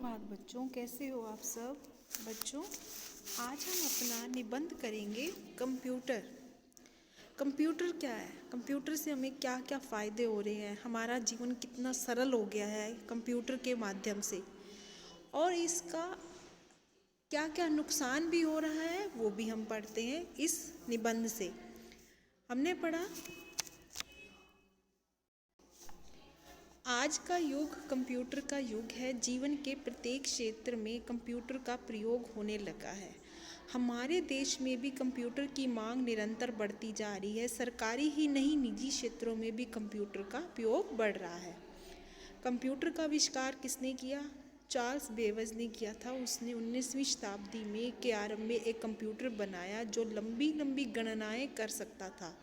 सुप्रभात बच्चों, कैसे हो आप सब। बच्चों, आज हम अपना निबंध करेंगे कंप्यूटर। कंप्यूटर क्या है, कंप्यूटर से हमें क्या क्या फ़ायदे हो रहे हैं, हमारा जीवन कितना सरल हो गया है कंप्यूटर के माध्यम से, और इसका क्या क्या नुकसान भी हो रहा है वो भी हम पढ़ते हैं इस निबंध से। हमने पढ़ा, आज का युग कंप्यूटर का युग है। जीवन के प्रत्येक क्षेत्र में कंप्यूटर का प्रयोग होने लगा है। हमारे देश में भी कंप्यूटर की मांग निरंतर बढ़ती जा रही है। सरकारी ही नहीं, निजी क्षेत्रों में भी कंप्यूटर का उपयोग बढ़ रहा है। कंप्यूटर का आविष्कार किसने किया? चार्ल्स बेबज ने किया था। उसने 19वीं शताब्दी के आरंभ में एक कंप्यूटर बनाया जो लंबी लंबी गणनाएं कर सकता था।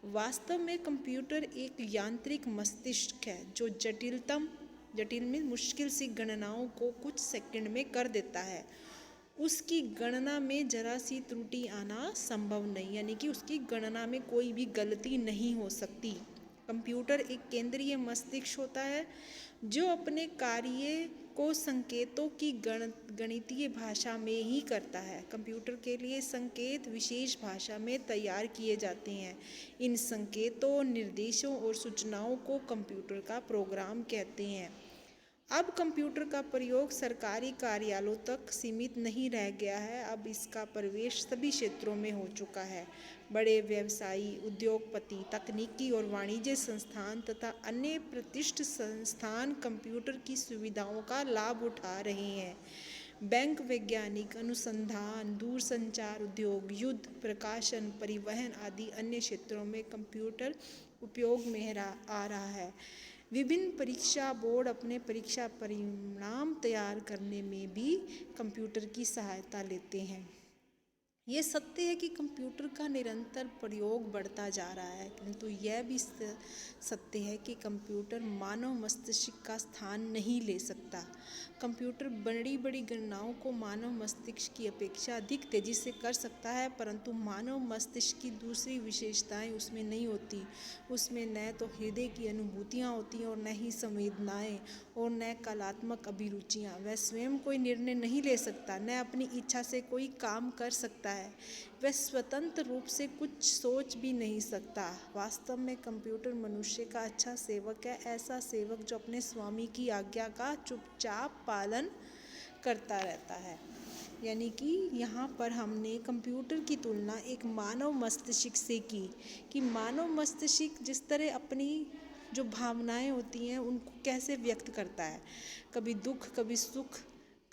वास्तव में कंप्यूटर एक यांत्रिक मस्तिष्क है जो जटिल में मुश्किल सी गणनाओं को कुछ सेकंड में कर देता है। उसकी गणना में जरा सी त्रुटि आना संभव नहीं, यानी कि उसकी गणना में कोई भी गलती नहीं हो सकती। कंप्यूटर एक केंद्रीय मस्तिष्क होता है जो अपने कार्य को संकेतों की गणितीय भाषा में ही करता है। कंप्यूटर के लिए संकेत विशेष भाषा में तैयार किए जाते हैं। इन संकेतों, निर्देशों और सूचनाओं को कंप्यूटर का प्रोग्राम कहते हैं। अब कंप्यूटर का प्रयोग सरकारी कार्यालयों तक सीमित नहीं रह गया है, अब इसका प्रवेश सभी क्षेत्रों में हो चुका है। बड़े व्यवसायी, उद्योगपति, तकनीकी और वाणिज्य संस्थान तथा अन्य प्रतिष्ठित संस्थान कंप्यूटर की सुविधाओं का लाभ उठा रहे हैं। बैंक, वैज्ञानिक अनुसंधान, दूरसंचार उद्योग, युद्ध, प्रकाशन, परिवहन आदि अन्य क्षेत्रों में कंप्यूटर उपयोग में आ रहा है। विभिन्न परीक्षा बोर्ड अपने परीक्षा परिणाम तैयार करने में भी कंप्यूटर की सहायता लेते हैं। ये सत्य है कि कंप्यूटर का निरंतर प्रयोग बढ़ता जा रहा है, किंतु यह भी सत्य है कि कंप्यूटर मानव मस्तिष्क का स्थान नहीं ले सकता। कंप्यूटर बड़ी बड़ी गणनाओं को मानव मस्तिष्क की अपेक्षा अधिक तेज़ी से कर सकता है, परंतु मानव मस्तिष्क की दूसरी विशेषताएं उसमें नहीं होती। उसमें न तो हृदय की अनुभूतियाँ होती हैं और न ही संवेदनाएँ और न कलात्मक अभिरुचियाँ। वह स्वयं कोई निर्णय नहीं ले सकता, न अपनी इच्छा से कोई काम कर सकता है। वह स्वतंत्र रूप से कुछ सोच भी नहीं सकता। वास्तव में कंप्यूटर मनुष्य का अच्छा सेवक है, ऐसा सेवक जो अपने स्वामी की आज्ञा का चुपचाप पालन करता रहता है। यानी कि यहाँ पर हमने कंप्यूटर की तुलना एक मानव मस्तिष्क से की कि मानव मस्तिष्क जिस तरह अपनी जो भावनाएं होती हैं उनको कैसे व्यक्त करता है, कभी दुख, कभी सुख,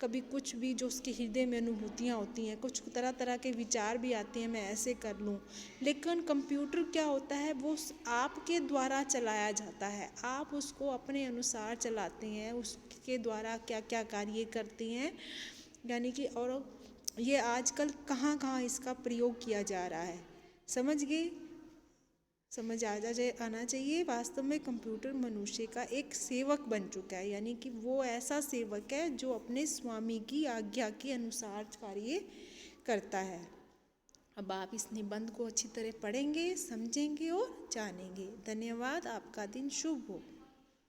कभी कुछ भी जो उसके हृदय में अनुभूतियाँ होती हैं, कुछ तरह तरह के विचार भी आते हैं, मैं ऐसे कर लूँ। लेकिन कंप्यूटर क्या होता है, वो आपके द्वारा चलाया जाता है, आप उसको अपने अनुसार चलाते हैं, उसके द्वारा क्या क्या कार्य करते हैं। यानी कि और ये आजकल कहाँ कहाँ इसका प्रयोग किया जा रहा है, समझ गए। समझ आना चाहिए। वास्तव में कंप्यूटर मनुष्य का एक सेवक बन चुका है, यानी कि वो ऐसा सेवक है जो अपने स्वामी की आज्ञा के अनुसार कार्य करता है। अब आप इस निबंध को अच्छी तरह पढ़ेंगे, समझेंगे और जानेंगे। धन्यवाद। आपका दिन शुभ हो।